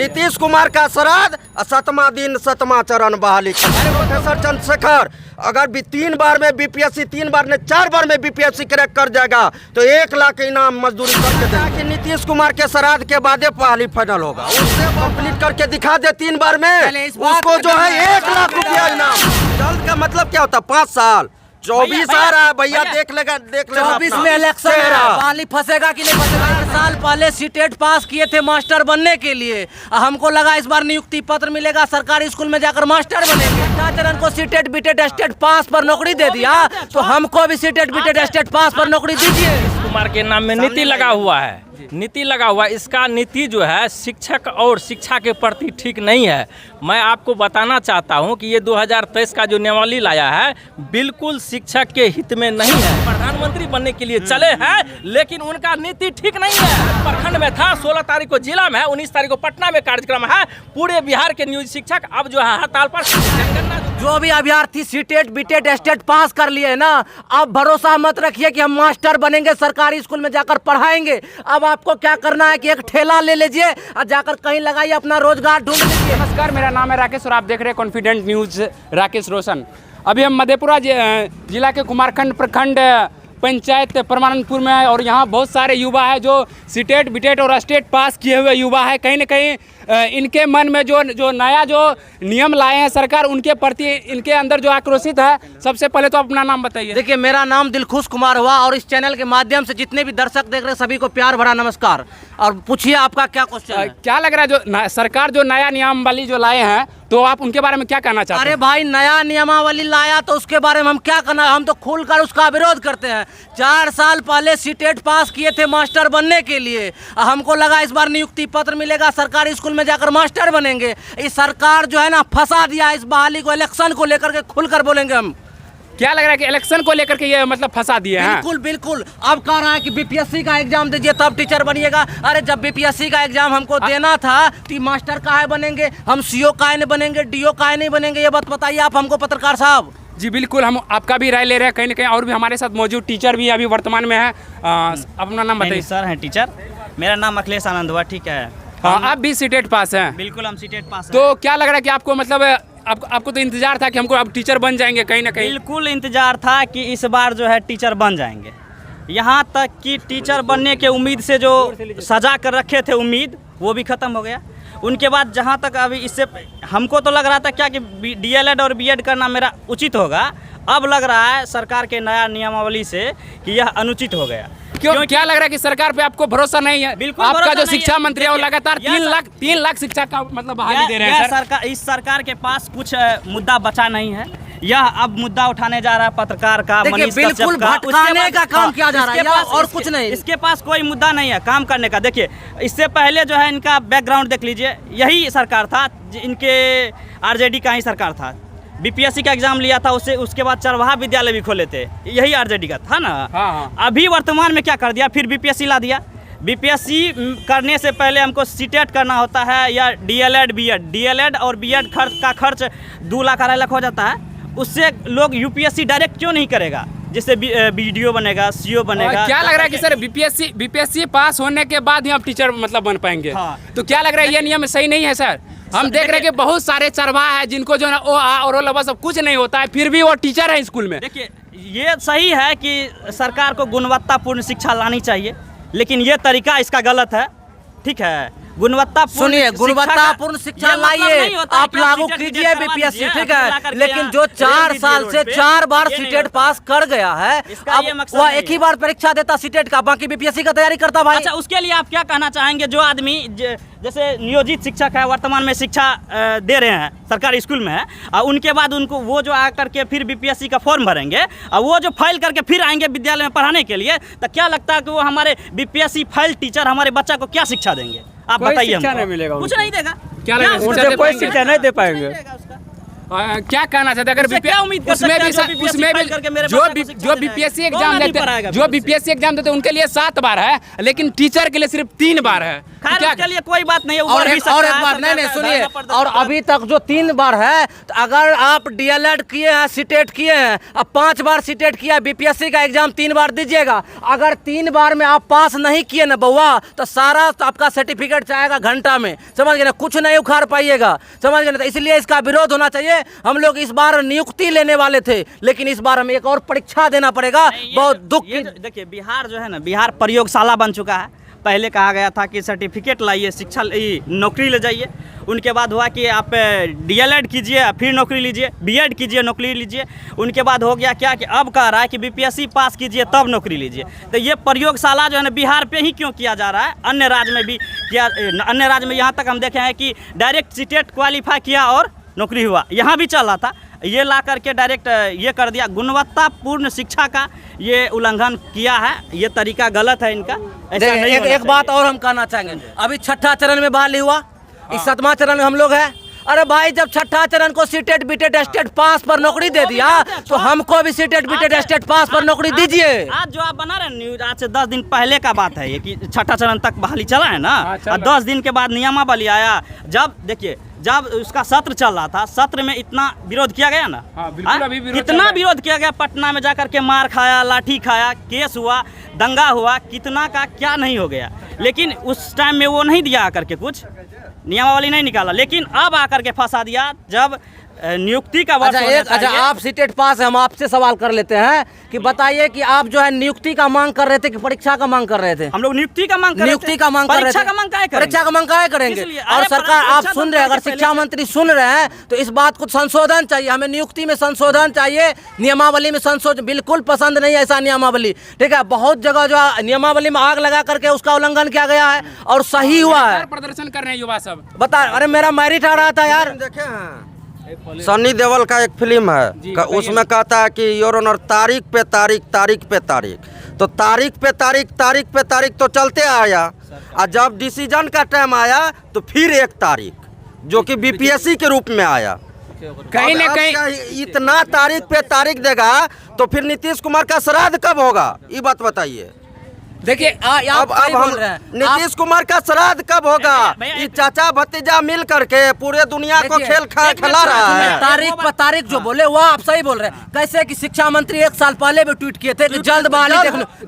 नीतीश कुमार का श्राद्ध 7वां दिन 7वां चरण बहाली। प्रोफेसर चंद्रशेखर अगर भी 3 बार में बीपीएससी 3 बार ने 4 बार में बीपीएससी क्रैक कर जाएगा तो 1 लाख इनाम मजदूरी करके देगा कि नीतीश कुमार के श्राद्ध के बाद बहाली फाइनल होगा। उससे कंप्लीट करके दिखा दे 3 बार में उसको जो है 1 लाख रुपया इनाम। जल्द का मतलब क्या होता है 5 साल 24 आ रहा है भैया, देख लेगा 24 में इलेक्शन है, बहाली फंसेगा कि नहीं फंसेगा। 4 साल पहले सीटेट पास किए थे मास्टर बनने के लिए, हमको लगा इस बार नियुक्ति पत्र मिलेगा, सरकारी स्कूल में जाकर मास्टर बनेंगे। चरण को सीटेट बीटेट स्टेट पास पर नौकरी दे दिया तो हमको भी सीटेट बीटेट स्टेट पास पर नौकरी दीजिए। कुमार के नाम में नीति लगा हुआ है, नीति लगा हुआ है। इसका नीति जो है शिक्षक और शिक्षा के प्रति ठीक नहीं है। मैं आपको बताना चाहता हूं कि ये 2023 का जो नियमावली लाया है बिल्कुल शिक्षक के हित में नहीं है। प्रधानमंत्री बनने के लिए चले हैं लेकिन उनका नीति ठीक नहीं है। प्रखंड में था, 16 तारीख को जिला में है, 19 तारीख को पटना में कार्यक्रम है। पूरे बिहार के नियोजित शिक्षक अब जो है हड़ताल पर। जो भी अभ्यर्थी सीटेट बीटेट स्टेट पास कर लिए ना, अब भरोसा मत रखिए कि हम मास्टर बनेंगे, सरकारी स्कूल में जाकर पढ़ाएंगे। अब आपको क्या करना है कि एक ठेला ले लीजिए और जाकर कहीं लगाइए, अपना रोजगार ढूंढ लीजिए। नमस्कार, मेरा नाम है राकेश और आप देख रहे हैं कॉन्फिडेंट न्यूज़ राकेश रोशन। अभी हम मधेपुरा जिला के कुमारखंड प्रखंड पंचायत परमानंदपुर में है और यहाँ बहुत सारे युवा है जो सीटेट बीटेट और स्टेट पास किए हुए युवा है। कहीं न कहीं इनके मन में जो नया जो नियम लाए हैं सरकार, उनके प्रति इनके अंदर जो आक्रोशित है। सबसे पहले तो अपना नाम बताइए। देखिए, मेरा नाम दिलखुश कुमार हुआ और इस चैनल के माध्यम से जितने भी दर्शक देख रहे हैं सभी को प्यार भरा नमस्कार। और पूछिए आपका क्या क्वेश्चन है? क्या लग रहा है जो सरकार जो नया नियमावली जो लाए हैं तो आप उनके बारे में क्या कहना चाहते हैं? अरे भाई, नया नियमावली लाया तो उसके बारे में हम क्या करना, हम तो खुलकर उसका विरोध करते हैं। 4 साल पहले सीटेट पास किए थे मास्टर बनने के लिए, हमको लगा इस बार नियुक्ति पत्र मिलेगा, सरकारी स्कूल में जाकर मास्टर बनेंगे। इस सरकार जो है ना फंसा दिया इस बहाली को। इलेक्शन को लेकर के खुलकर बोलेंगे हम। क्या लग रहा है कि इलेक्शन को लेकर के ये मतलब फंसा दिए हैं? बिल्कुल बिल्कुल। अब कह रहा है कि बीपीएससी का एग्जाम दीजिए तब टीचर बनिएगा। अरे जब बीपीएससी का एग्जाम हमको देना था तो मास्टर काहे बनेंगे, हम सीओ काहे नहीं बनेंगे, डीओ काहे नहीं बनेंगे, ये बात बताइए आप हमको पत्रकार साहब। जी बिल्कुल, हम आपका भी राय ले रहे हैं। कहीं ना कहीं और भी हमारे साथ मौजूद टीचर भी अभी वर्तमान में है। अपना नाम बताइए। सर हैं टीचर, मेरा नाम अखिलेश आनंद हुआ। ठीक है, हाँ, आप भी सीटेट पास हैं? बिल्कुल, हम सीटेट पास हैं। तो क्या लग रहा है कि आपको मतलब आपको तो इंतजार था कि हमको अब टीचर बन जाएंगे? कहीं ना कहीं बिल्कुल इंतजार था कि इस बार जो है टीचर बन जाएंगे। यहाँ तक कि टीचर बनने के उम्मीद से जो सजा कर रखे थे उम्मीद, वो भी ख़त्म हो गया। उनके बाद जहाँ तक अभी इससे हमको तो लग रहा था क्या कि डीएलएड और बीएड करना मेरा उचित होगा, अब लग रहा है सरकार के नया नियमावली से कि यह अनुचित हो गया। क्यों? क्या लग रहा है कि सरकार पे आपको भरोसा नहीं है? बिल्कुल, आपका जो शिक्षा मंत्री है वो लगातार 3 लाख शिक्षा का मतलब बहाली दे रहे हैं। सरकार, इस सरकार के पास कुछ मुद्दा बचा नहीं है। यह अब मुद्दा उठाने जा रहा है पत्रकार का, मनीष बिल्कुल भटकाने का काम किया जा रहा है और कुछ नहीं। इसके पास कोई मुद्दा नहीं है काम करने का। देखिए, इससे पहले जो है इनका बैकग्राउंड देख लीजिए, यही सरकार था, इनके आरजेडी का ही सरकार था। बीपीएससी का एग्जाम लिया था, उसके बाद चरवाहा विद्यालय भी खोले थे, यही आरजेडी का था ना। हाँ। अभी वर्तमान में क्या कर दिया, फिर बीपीएससी ला दिया। बीपीएससी करने से पहले हमको सीटेट करना होता है या डीएलएड बीएड। डीएलएड और बीएड का खर्च 2 लाख 2.5 लाख हो जाता है। उससे लोग यूपीएससी डायरेक्ट क्यों नहीं करेगा, जिससे बीडीओ बनेगा, सीओ बनेगा। क्या लग रहा है कि सर बीपीएससी पास होने के बाद ही आप टीचर मतलब बन पाएंगे? हाँ। तो क्या लग रहा है ये नियम सही नहीं है सर? हम देख रहे हैं कि बहुत सारे चरवाहा है जिनको जो है ओ आ और ओ लबा सब कुछ नहीं होता है, फिर भी वो टीचर है स्कूल में। देखिए, ये सही है कि सरकार को गुणवत्तापूर्ण शिक्षा लानी चाहिए, लेकिन ये तरीका इसका गलत है। ठीक है, गुणवत्तापूर्ण शिक्षा लाइए, आप लागू कीजिए बीपीएससी, ठीक है। लेकिन जो 4 साल से 4 बार सीटेट पास कर गया है, अब वह एक ही बार परीक्षा देता सीटेट का, बाकी बीपीएससी का तैयारी करता भाई। अच्छा, उसके लिए आप क्या कहना चाहेंगे? जो आदमी जैसे नियोजित शिक्षक है, वर्तमान में शिक्षा दे रहे हैं, सरकारी स्कूल में है, और उनके बाद उनको वो जो आकर के फिर बीपीएससी का फॉर्म भरेंगे और वो जो फाइल करके फिर आएंगे विद्यालय में पढ़ाने के लिए, तो क्या लगता है कि वो हमारे बीपीएससी फाइल टीचर हमारे बच्चा को क्या शिक्षा देंगे? आप बताइए। नहीं मिलेगा, कुछ नहीं देगा। क्या कोई शिक्षा नहीं दे पाएंगे। क्या कहना चाहते हैं? अगर उसमें भी जो बीपीएससी एग्जाम देते हैं उनके लिए 7 बार है, लेकिन टीचर के लिए सिर्फ 3 बार है। खैर क्या उसके लिए कोई बात नहीं है, और ऊपर भी एक सकता है, बात नहीं सरकार का सुनिए, धरना प्रदर्शन और अभी तक जो 3 बार है, तो अगर आप डीएलएड किए हैं, सीटेट किए हैं, अब 5 बार सीटेट किया, बीपीएससी का एग्जाम 3 बार दीजिएगा, अगर 3 बार में आप पास नहीं किए ना बउआ, तो सारा तो आपका सर्टिफिकेट चाहेगा घंटा में, समझ गए ना, कुछ नहीं उखाड़ पाइएगा, समझ गए ना। तो इसलिए इसका विरोध होना चाहिए। हम लोग इस बार नियुक्ति लेने वाले थे, लेकिन इस बार हमें एक और परीक्षा देना पड़ेगा। बहुत दुख की देखिए बिहार जो है ना, बिहार प्रयोगशाला बन चुका है। पहले कहा गया था कि सर्टिफिकेट लाइए, शिक्षा नौकरी ले जाइए, उनके बाद हुआ कि आप डीएलएड कीजिए फिर नौकरी लीजिए, बीएड कीजिए नौकरी लीजिए, उनके बाद हो गया क्या कि अब कह रहा है कि बीपीएससी पास कीजिए तब नौकरी लीजिए। तो ये प्रयोगशाला जो है ना बिहार पे ही क्यों किया जा रहा है, अन्य राज्य में भी किया, अन्य राज्य में यहाँ तक हम देखे हैं कि डायरेक्ट सीटेट क्वालिफाई किया और नौकरी हुआ, यहाँ भी चल रहा था, ये ला करके डायरेक्ट ये कर दिया। गुणवत्तापूर्ण शिक्षा का ये उल्लंघन किया है, ये तरीका गलत है इनका। ऐसा नहीं होना एक बात चाहिए। और हम कहना चाहेंगे, अभी 6ठा चरण में बहाली हुआ, इस 7वां चरण में हम लोग हैं। अरे भाई जब 6ठा चरण को सीटेट बीटेट स्टेट पास पर नौकरी दे दिया, तो हमको भी सीटेट बीटेट स्टेट पास पर नौकरी दीजिए। आज जो आप बना रहे हैं न्यूज, आज से 10 दिन पहले का बात है ये कि 6ठा चरण तक बहाली चला है ना, और 10 दिन के बाद नियमावली आया। जब देखिए जब उसका सत्र चल रहा था, सत्र में इतना विरोध किया गया ना, बिल्कुल अभी विरोध कितना विरोध किया गया, पटना में जाकर के मार खाया, लाठी खाया, केस हुआ, दंगा हुआ, कितना का क्या नहीं हो गया। लेकिन उस टाइम में वो नहीं दिया आकर के कुछ नियमावली नहीं निकाला, लेकिन अब आकर के फंसा दिया जब नियुक्ति का वर्ष होना अच्छा चाहिए। आप सीटेट पास है, हम आपसे सवाल कर लेते हैं कि बताइए कि आप जो है नियुक्ति का मांग कर रहे थे कि परीक्षा का मांग कर रहे थे? हम लोग नियुक्ति का मांग कर रहे थे। नियुक्ति का मांग कर रहे थे। परीक्षा का मांग काहे करेंगे? परीक्षा का मांग काहे करेंगे? इसलिए, और अरे सरकार आप परीक्षा सुन रहे हैं, अगर पहले शिक्षा मंत्री सुन रहे हैं तो इस बात को संशोधन चाहिए, हमें नियुक्ति में संशोधन चाहिए, नियमावली में संशोधन बिल्कुल पसंद नहीं है ऐसा नियमावली, ठीक है। बहुत जगह जो नियमावली में आग लगा करके उसका उल्लंघन किया गया है और सही हुआ है। प्रदर्शन कर रहे हैं युवा सब। बता, अरे मेरा मैरिट आ रहा था यार। देखे हैं सनी देओल का एक फिल्म है उसमें कहता है कि योर ऑनर तारीख पे तारीख, तारीख पे तारीख, तो तारीख पे तारीख, तारीख पे तारीख तो चलते आया, और जब डिसीजन का टाइम आया तो फिर 1 तारीख जो कि बीपीएससी के रूप में आया। कहीं न अब कहीं इतना तारीख पे तारीख देगा तो फिर नीतीश कुमार का श्राद्ध कब होगा, ये बात बताइए। देखिए अब हम नीतीश कुमार का श्राद्ध कब होगा? ये चाचा भतीजा मिल करके पूरे दुनिया को खेल खिला रहा है। तारीख पर तारीख जो बोले वो आप सही बोल रहे हैं। कैसे कि शिक्षा मंत्री 1 साल पहले भी ट्वीट किए थे कि जल्द बहाली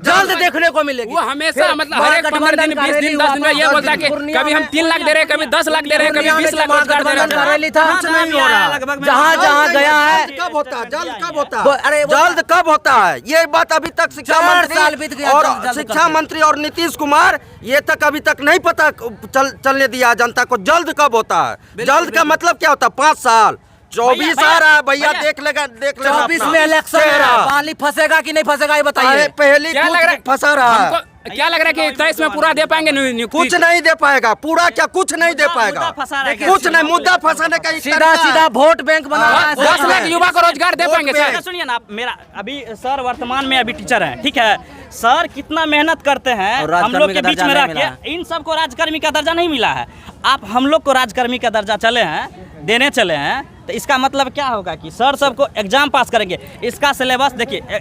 जल्द देखने को मिलेगी। वो हमेशा मतलब हर एक 15 दिन 20 दिन 10 दिन में ये बोलता है कि कभी हम 3 लाख दे रहे हैं, कभी 10 लाख दे रहे हैं, कभी 20 लाख रोजगार दे रहे हैं। रैली था, जहाँ जहाँ गया है कब होता है, जल्द कब होता है, अरे जल्द कब होता है, ये बात अभी तक शिक्षा 4 साल बीत मंत्री गया, और जल्द शिक्षा मंत्री और नीतीश कुमार ये तक अभी तक नहीं पता चलने दिया जनता को जल्द कब होता है। जल्द का मतलब क्या होता है? 5 साल 24 आ रहा है भैया, देख लेगा 24 में इलेक्शन है, बहाली फंसेगा कि नहीं फंसेगा ये बताइए। पहली क्या लग रहा है? फंसा रहा है, हमको क्या लग रहा है कि 23 में पूरा दे पाएंगे नियुक्ति? कुछ नहीं दे पाएगा, पूरा क्या कुछ नहीं दे पाएगा, मुद्दा फंसा रहा है। कुछ नहीं, मुद्दा फंसाने का सीधा सीधा वोट बैंक बना रहा है। 10 लाख युवा को रोजगार दे पाएंगे सर? सुनिए ना, मेरा अभी सर वर्तमान में अभी टीचर हैं, ठीक है, सर कितना मेहनत करते हैं और हम लोग के बीच में रह राजकर्मी के, इन सबको राजकर्मी का दर्जा नहीं मिला है। आप हम लोग को राजकर्मी का दर्जा चले हैं, देने चले हैं, तो इसका मतलब क्या होगा कि सर सबको एग्जाम पास करेंगे। इसका सिलेबस देखिए,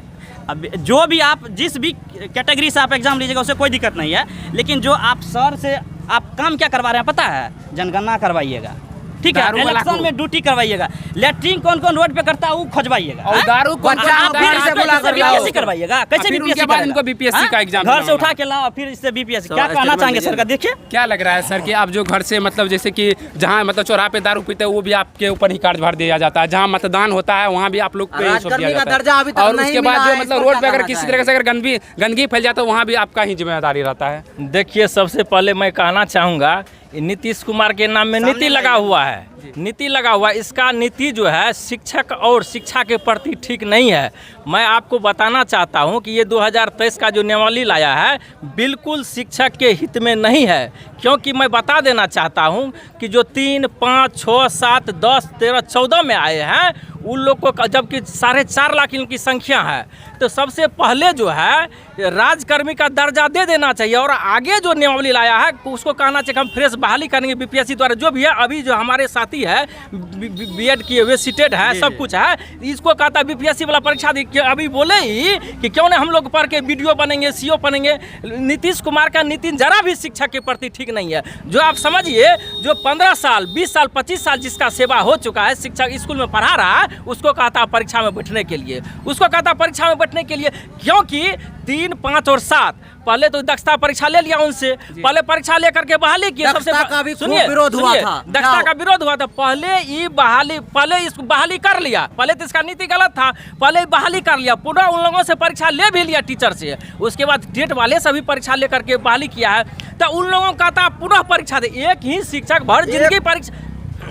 अब जो भी आप जिस भी कैटेगरी से आप एग्जाम लीजिएगा उससे कोई दिक्कत नहीं है, लेकिन जो आप सर से आप काम क्या करवा रहे हैं पता है? जनगणना करवाइएगा, ठीक है, इलेक्शन में ड्यूटी करवाइएगा, लेटरिंग कौन कौन रोड पे करता है वो खोजवाइएगा, और दारू कौन कौन आप फिर से बुला कर बीपीएससी करवाइएगा, कैसे फिर बीपीएससी उनके बाद इनको बीपीएससी का एग्जाम घर से देना उठा के लाओ फिर इससे बीपीएससी। क्या कहना चाहेंगे सर का? देखिए क्या लग रहा है सर कि आप जो घर से मतलब जैसे कि जहाँ मतलब चौराहे पे दारू पीते हैं वो भी आपके ऊपर ही कार्यभार दिया जाता है, जहाँ मतदान होता है वहाँ भी आप लोग को ये सब दिया राजकर्मी का दर्जा जाता अभी है, तक और नहीं उसके मिला बाद जो है, मतलब इस पर रोड पे क्या अगर कहना किसी तरह से अगर गंदगी फैल जाता है वहाँ भी आपका ही जिम्मेदारी रहता है। देखिए सबसे पहले मैं कहना चाहूँगा नीतीश कुमार के नाम में नीति लगा हुआ है, नीति लगा हुआ है। इसका नीति जो है शिक्षक और शिक्षा के प्रति ठीक नहीं है। मैं आपको बताना चाहता हूं कि ये 2023 का जो नियमावली लाया है बिल्कुल शिक्षक के हित में नहीं है, क्योंकि मैं बता देना चाहता हूं कि जो 3, 5, 6, 7, 10, 13, 14 में आए हैं उन लोग को, जबकि 4.5 लाख इनकी संख्या है, तो तो सबसे पहले जो है राजकर्मी का दर्जा दे देना चाहिए। और आगे जो नियमावली लाया है उसको कहना चाहिए हम फ्रेश बहाली करेंगे बीपीएससी द्वारा। जो भी है अभी जो हमारे साथी है बीएड किए हुए सीटेड है सब कुछ है, इसको कहता है बीपीएससी वाला परीक्षा दी। अभी बोले ही कि क्यों नहीं हम लोग पढ़ के बीडीओ बनेंगे, सीओ बनेंगे। नीतीश कुमार का नीति जरा भी शिक्षा के प्रति ठीक नहीं है। जो आप समझिए जो 15 साल 20 साल 25 साल जिसका सेवा हो चुका है, शिक्षक स्कूल में पढ़ा रहा है, उसको कहता परीक्षा में बैठने के लिए, उसको कहता परीक्षा में बैठने के लिए। क्योंकि 3, 5 और 7 पहले तो दक्षता परीक्षा ले लिया उनसे, पहले परीक्षा लेकर के बहाली किया। दक्षता का भी खूब विरोध हुआ था। दक्षता का विरोध हुआ था। पहले ये पहले इसको बहाली कर लिया, पहले तो इसका नीति गलत था, पहले बहाली कर लिया, पूरा उन लोगों से परीक्षा ले भी लिया टीचर से। उसके बाद टेट वाले से भी परीक्षा लेकर के बहाली किया है। तो उन लोगों का था पुनः परीक्षा दे। एक ही शिक्षक भर जिंदगी परीक्षा,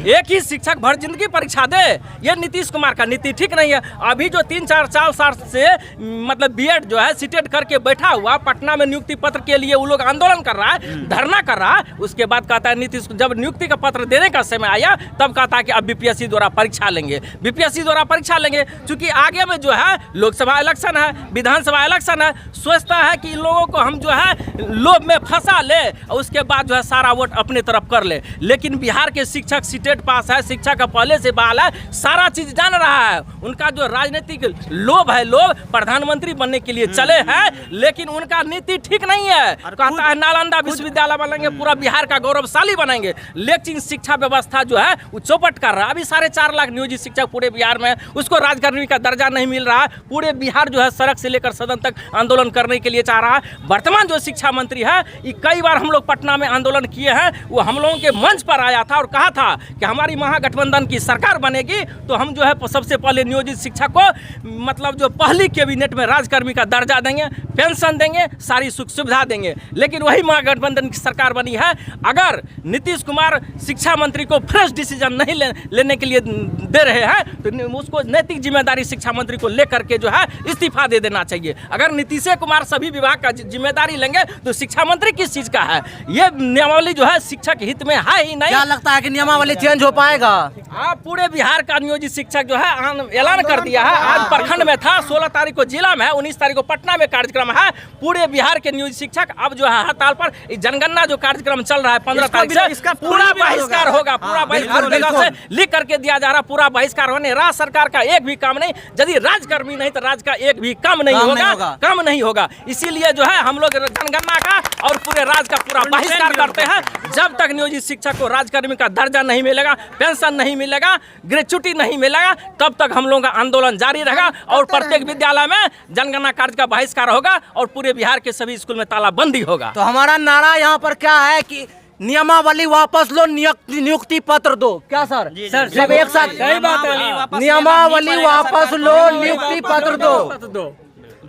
एक ही शिक्षक भर जिंदगी परीक्षा दे, ये नीतीश कुमार का नीति ठीक नहीं है। अभी जो 3-4 साल से मतलब बीएड जो है सीटेड करके बैठा हुआ पटना में नियुक्ति पत्र के लिए वो लोग आंदोलन कर रहा है, धरना कर रहा है। उसके बाद कहता है नीतीश जब नियुक्ति का पत्र देने का समय आया तब कहता है कि अब बीपीएससी द्वारा परीक्षा लेंगे, बीपीएससी द्वारा परीक्षा लेंगे। चूंकि आगे में जो है लोकसभा इलेक्शन है, विधानसभा इलेक्शन है, सोचता है कि इन लोगों को हम जो है लोभ में फंसा ले और उसके बाद जो है सारा वोट अपने तरफ कर ले। लेकिन बिहार के शिक्षक सीटेड पास है, शिक्षा का पहले से बहाल है, सारा चीज जान रहा है। उनका जो राजनीतिक लोभ है, लोभ प्रधानमंत्री बनने के लिए चले हैं, लेकिन उनका नीति ठीक नहीं है। कहता है नालंदा विश्वविद्यालय बनाएंगे, पूरा बिहार का गौरवशाली बनाएंगे, लेकिन शिक्षा व्यवस्था जो है वो चौपट कर रहा है। अभी 4.5 लाख नियोजित शिक्षक पूरे बिहार में, उसको राजकर्मी का दर्जा नहीं मिल रहा है। पूरे बिहार जो है सड़क से लेकर सदन तक आंदोलन करने के लिए चाह रहा है। वर्तमान जो शिक्षा मंत्री है, कई बार हम लोग पटना में आंदोलन किए हैं, वो हम लोगों के मंच पर आया था और कहा था कि हमारी महागठबंधन की सरकार बनेगी तो हम जो है सबसे पहले नियोजित शिक्षक को मतलब जो पहली कैबिनेट में राजकर्मी का दर्जा देंगे, पेंशन देंगे, सारी सुख सुविधा देंगे। लेकिन वही महागठबंधन की सरकार बनी है। अगर नीतीश कुमार शिक्षा मंत्री को फ्रेश डिसीजन नहीं लेने के लिए दे रहे हैं तो उसको नैतिक जिम्मेदारी शिक्षा मंत्री को लेकर के जो है इस्तीफा दे देना चाहिए। अगर नीतीश कुमार सभी विभाग का जिम्मेदारी लेंगे तो शिक्षा मंत्री किस चीज का है? ये नियमावली जो है शिक्षक हित में है ही नहीं। क्या लगता है कि नियमावली चेंज हो पाएगा? आप पूरे बिहार का नियोजित शिक्षक जो है ऐलान कर दिया है। आज प्रखंड में था, 16 तारीख को जिला में है, 19 तारीख को पटना में कार्यक्रम है। पूरे बिहार के नियोजित शिक्षक अब जो है हड़ताल पर। जनगणना जो कार्यक्रम चल रहा है 15 तारीख से, इसका पूरा बहिष्कार होगा। पूरा बहिष्कार जगह से लिख करके दिया जा रहा, पूरा बहिष्कार होने। राज्य सरकार का एक भी काम नहीं, यदि राजकर्मी नहीं तो राज्य का एक भी काम नहीं होगा, काम नहीं होगा। इसीलिए जो है हम लोग जनगणना का और पूरे राज्य का पूरा बहिष्कार करते हैं। जब तक नियोजित शिक्षक को राजकर्मी का दर्जा नहीं मिलेगा, पेंशन नहीं मिलेगा, ग्रेच्युटी नहीं मिलेगा, तब तक हम लोगों का आंदोलन जारी रहेगा। और प्रत्येक विद्यालय में जनगणना कार्य का बहिष्कार होगा और पूरे बिहार के सभी स्कूल में तालाबंदी होगा। तो हमारा नारा यहाँ पर क्या है कि नियमावली वापस लो, नियुक्ति पत्र दो। क्या सर? सर सब एक साथ सही बात है। नियमावली वापस लो, नियुक्ति पत्र दो।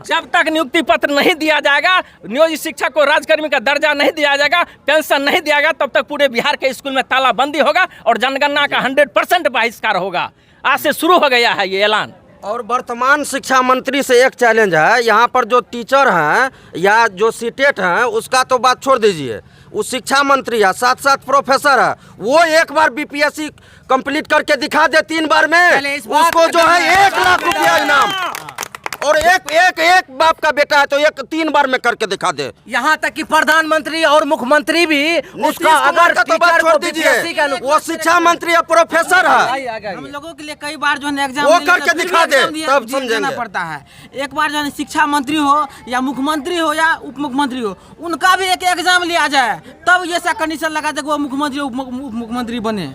जब तक नियुक्ति पत्र नहीं दिया जाएगा, नियोजित शिक्षक को राजकर्मी का दर्जा नहीं दिया जाएगा, पेंशन नहीं दिया जाएगा, तब तक पूरे बिहार के स्कूल में तालाबंदी होगा और जनगणना का 100% बहिष्कार होगा। आज से शुरू हो गया है ये ऐलान। और वर्तमान शिक्षा मंत्री से एक चैलेंज है, यहाँ पर जो टीचर हैं या जो सीटेट हैं उसका तो बात छोड़ दीजिए, वो शिक्षा मंत्री है, साथ प्रोफेसर है, वो एक बार बीपीएससी कंप्लीट करके दिखा दे 3 बार में, उसको जो है 1 लाख रुपया इनाम। और एक बाप का बेटा है तो 3 बार में करके दिखा दे। यहाँ तक कि प्रधानमंत्री और मुख्यमंत्री भी उसका अगर तो बात छोड़ दीजिए, वो शिक्षा मंत्री या प्रोफेसर है, हम लोगों के लिए कई बार जो है एग्जाम वो करके दिखा दे तब समझेंगे। पड़ता है। एक बार जो है शिक्षा मंत्री हो या मुख्यमंत्री हो या उप मुख्यमंत्री हो, उनका भी एक एग्जाम लिया जाए, तब ये सा कंडीशन लगा दे वो मुख्यमंत्री उप मुख्यमंत्री बने,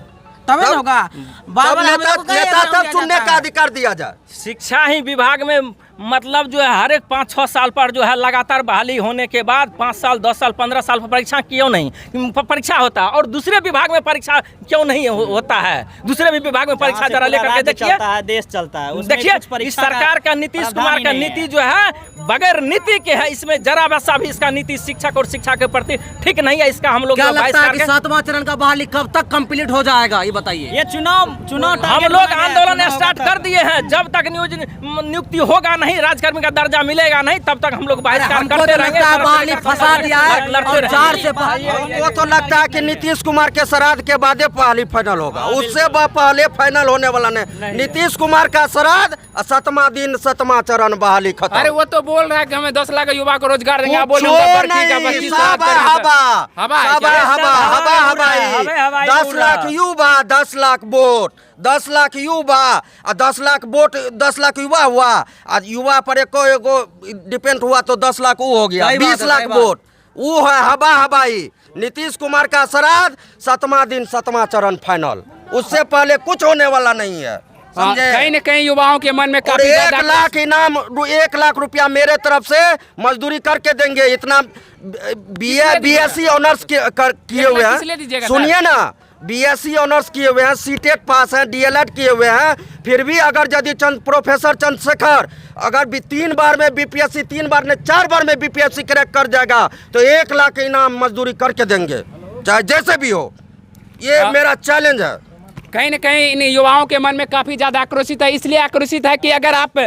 तब होगा। नेता तब चुनने का अधिकार दिया जाए। शिक्षा ही विभाग में मतलब जो है हर एक 5-6 साल पर जो है लगातार बहाली होने के बाद 5 साल 10 साल 15 साल पर परीक्षा क्यों नहीं परीक्षा होता है? और दूसरे विभाग में परीक्षा क्यों नहीं होता है? दूसरे भी विभाग में परीक्षा जरा लेकर के देखिए, देश चलता है। देखिए इस सरकार का नीतीश कुमार का नीति जो है बगैर नीति के है। इसमें जरा वैसा भी इसका नीति शिक्षक और शिक्षा के प्रति ठीक नहीं है। इसका हम लोग 7वां चरण का बहाली कब तक कंप्लीट हो जाएगा ये बताइए। ये चुनाव हम लोग आंदोलन स्टार्ट कर दिए हैं। जब तक नियुक्ति होगा नहीं नहीं राजकर्मी का दर्जा मिलेगा नहीं तब तक हम लोग बहिष्कार हमको करते तो रहेंगे। लगता है सर, बहाली फंसा दिया है लड़ते और रहेंगे। 4 से हमको तो लगता है कि नीतीश कुमार के श्राद्ध के बाद पहली फाइनल होगा, उससे पहले फाइनल होने वाला नहीं। नीतीश कुमार का श्राद्ध 7वां दिन 7वां चरण बहाली खत्म। अरे वो तो बोल रहा है कि हमें 10 लाख युवा को रोजगार देंगे, आप बोल रहे कुछो हैं उनका ठीक है, नहीं, 25 सब साल है हवा हवा है सब क्या? है हवा हवा हवाई। हवाई 10 लाख युवा 10 लाख वोट, 10 लाख युवा और 10 लाख वोट, 10 लाख युवा हुआ और युवा पर एगो डिपेंड हुआ तो 10 लाख वो हो गया, सही बात है, 20 लाख सही बात। वोट वो है हवा हवाई। नीतीश कुमार का श्राद्ध 7वां दिन 7वां चरण फाइनल, उससे पहले कुछ होने वाला नहीं है, हाँ, समझे? कहीं न कहीं युवाओं के मन में और काफी 1 ज्यादा लाख इनाम, 1 लाख रुपया मेरे तरफ से मजदूरी करके देंगे। इतना बीएससी ऑनर्स किए हुए किस लिए हैं, दीजिएगा सुनिए ना, बीएससी ऑनर्स किए हुए हैं, सीटेट पास हैं, डीएलएड किए हुए हैं, फिर भी अगर यदि प्रोफेसर चंद्रशेखर अगर भी 3 बार में बीपीएससी 3 बार ने 4 बार में बीपीएससी क्रैक कर जाएगा तो 1 लाख इनाम मजदूरी करके देंगे, चाहे जैसे भी हो। ये मेरा चैलेंज है। कहीं न कहीं इन युवाओं के मन में काफ़ी ज़्यादा आक्रोशित है, इसलिए आक्रोशित है कि अगर आप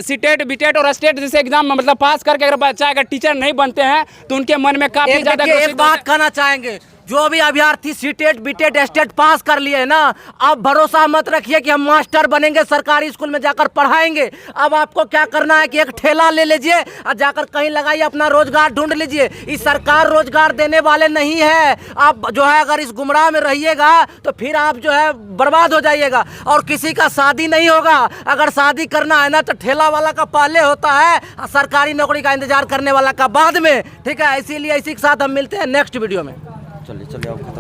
सीटेट बीटेट और स्टेट जैसे एग्जाम मतलब पास करके अगर बच्चा अगर टीचर नहीं बनते हैं तो उनके मन में काफ़ी ज़्यादा एक बात कहना चाहेंगे, जो भी अभ्यर्थी सीटेट बीटेट स्टेट पास कर लिए है ना, अब भरोसा मत रखिए कि हम मास्टर बनेंगे, सरकारी स्कूल में जाकर पढ़ाएंगे। अब आपको क्या करना है कि एक ठेला ले लीजिए और जाकर कहीं लगाइए, अपना रोजगार ढूंढ लीजिए। इस सरकार रोजगार देने वाले नहीं है। आप जो है अगर इस गुमराह में रहिएगा तो फिर आप जो है बर्बाद हो जाइएगा। और किसी का शादी नहीं होगा, अगर शादी करना है ना तो ठेला वाला का पहले होता है और सरकारी नौकरी का इंतजार करने वाला का बाद में, ठीक है। इसीलिए इसी के साथ हम मिलते हैं नेक्स्ट वीडियो में। चलिए अब खत्म।